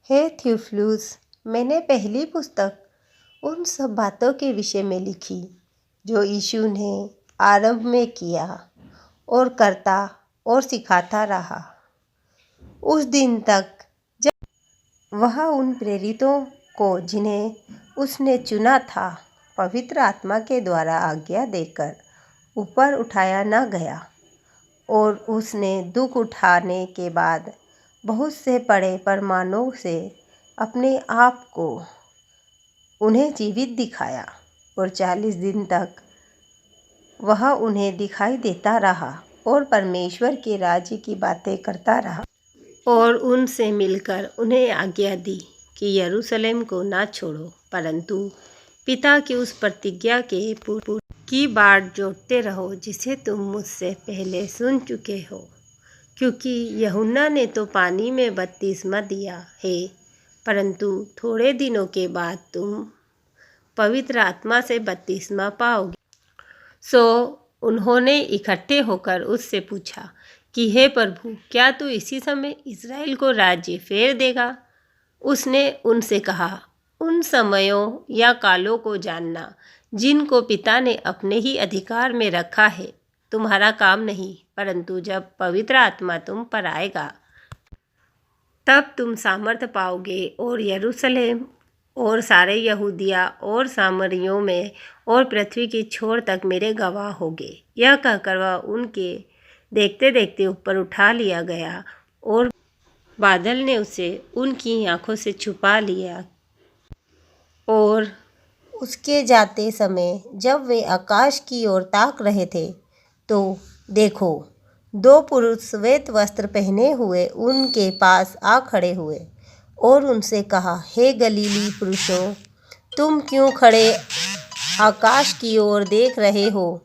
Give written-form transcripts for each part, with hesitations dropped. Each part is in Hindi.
हे थियोफिलुस, मैंने पहली पुस्तक उन सब बातों के विषय में लिखी जो यीशु ने आरंभ में किया और करता और सिखाता रहा उस दिन तक जब वह उन प्रेरितों को जिन्हें उसने चुना था पवित्र आत्मा के द्वारा आज्ञा देकर ऊपर उठाया न गया। और उसने दुख उठाने के बाद बहुत से बड़े प्रमाणों से अपने आप को उन्हें जीवित दिखाया और 40 दिन तक वह उन्हें दिखाई देता रहा और परमेश्वर के राज्य की बातें करता रहा और उनसे मिलकर उन्हें आज्ञा दी कि यरूशलेम को ना छोड़ो, परंतु पिता की उस प्रतिज्ञा के की बाट जोड़ते रहो जिसे तुम मुझसे पहले सुन चुके हो। क्योंकि यूहन्ना ने तो पानी में बपतिस्मा दिया है, परंतु थोड़े दिनों के बाद तुम पवित्र आत्मा से बपतिस्मा पाओगे। सो उन्होंने इकट्ठे होकर उससे पूछा कि हे प्रभु, क्या तू इसी समय इज़राइल को राज्य फेर देगा? उसने उनसे कहा, उन समयों या कालों को जानना जिनको पिता ने अपने ही अधिकार में रखा है तुम्हारा काम नहीं, परंतु जब पवित्र आत्मा तुम पर आएगा तब तुम सामर्थ पाओगे और यरूशलेम और सारे यहूदिया और सामरियों में और पृथ्वी की छोर तक मेरे गवाह होगे। यह कहकर वह उनके देखते देखते ऊपर उठा लिया गया और बादल ने उसे उनकी आंखों से छुपा लिया। और उसके जाते समय जब वे आकाश की ओर ताक रहे थे तो देखो, 2 पुरुष श्वेत वस्त्र पहने हुए उनके पास आ खड़े हुए और उनसे कहा, हे गलीली पुरुषों, तुम क्यों खड़े आकाश की ओर देख रहे हो?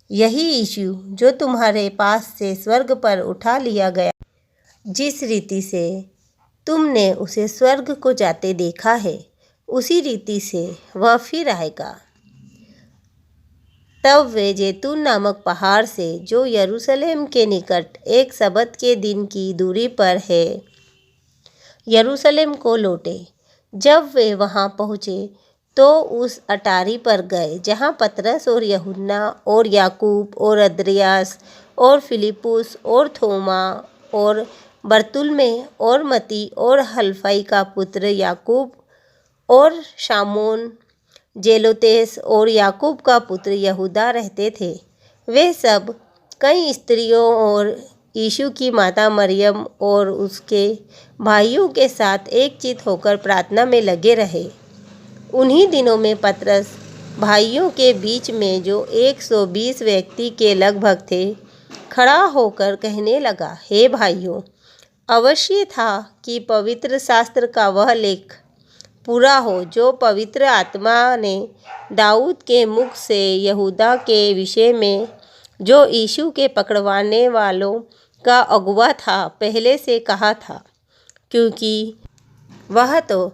यही यीशु जो तुम्हारे पास से स्वर्ग पर उठा लिया गया, जिस रीति से तुमने उसे स्वर्ग को जाते देखा है, उसी रीति से वह फिर आएगा। तब वे जैतून नामक पहाड़ से जो यरूशलेम के निकट एक सबत के दिन की दूरी पर है, यरूशलेम को लौटे। जब वे वहां पहुंचे तो उस अटारी पर गए जहां पतरस और यूहन्ना और याकूब और अन्द्रियास और फिलिप्पुस और थोमा और बरतुल्मै और मती और हलफई का पुत्र याकूब और शामोन जेलोतेस और याकूब का पुत्र यहूदा रहते थे। वे सब कई स्त्रियों और यीशु की माता मरियम और उसके भाइयों के साथ एकचित होकर प्रार्थना में लगे रहे। उन्हीं दिनों में पतरस भाइयों के बीच में, जो 120 व्यक्ति के लगभग थे, खड़ा होकर कहने लगा, हे भाइयों, अवश्य था कि पवित्र शास्त्र का वह लेख पूरा हो जो पवित्र आत्मा ने दाऊद के मुख से यहूदा के विषय में, जो यीशु के पकड़वाने वालों का अगुआ था, पहले से कहा था, क्योंकि वह तो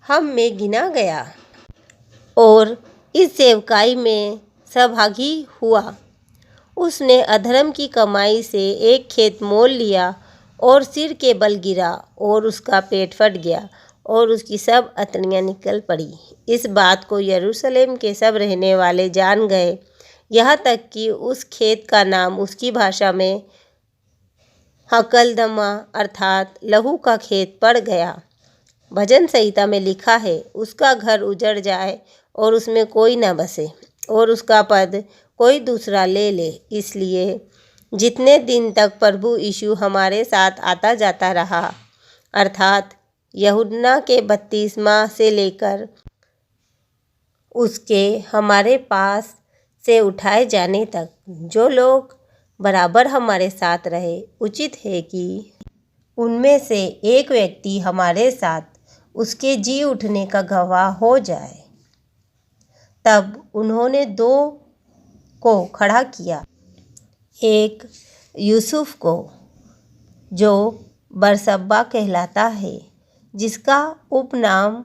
हम में गिना गया और इस सेवकाई में सहभागी हुआ। उसने अधर्म की कमाई से एक खेत मोल लिया और सिर के बल गिरा और उसका पेट फट गया और उसकी सब अतड़ियाँ निकल पड़ी। इस बात को यरूशलेम के सब रहने वाले जान गए, यहाँ तक कि उस खेत का नाम उसकी भाषा में हकलदमा अर्थात लहू का खेत पड़ गया। भजन संहिता में लिखा है, उसका घर उजड़ जाए और उसमें कोई न बसे और उसका पद कोई दूसरा ले ले। इसलिए जितने दिन तक प्रभु यीशु हमारे साथ आता जाता रहा, अर्थात यूहन्ना के बपतिस्मा से लेकर उसके हमारे पास से उठाए जाने तक, जो लोग बराबर हमारे साथ रहे, उचित है कि उनमें से एक व्यक्ति हमारे साथ उसके जी उठने का गवाह हो जाए। तब उन्होंने 2 को खड़ा किया, एक यूसुफ को जो बरसब्बा कहलाता है, जिसका उपनाम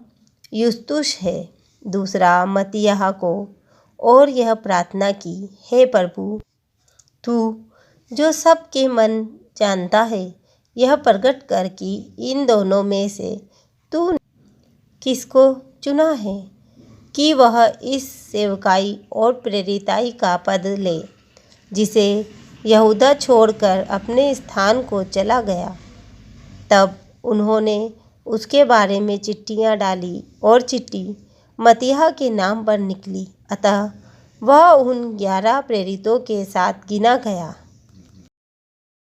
युस्तुस है, दूसरा मत्तियाह को, और यह प्रार्थना की, हे प्रभु, तू जो सबके मन जानता है, यह प्रगट कर कि इन दोनों में से तू किसको चुना है कि वह इस सेवकाई और प्रेरिताई का पद ले, जिसे यहूदा छोड़कर अपने स्थान को चला गया। तब उन्होंने उसके बारे में चिट्ठियाँ डाली और चिट्ठी मत्तियाह के नाम पर निकली। अतः वह उन 11 प्रेरितों के साथ गिना गया।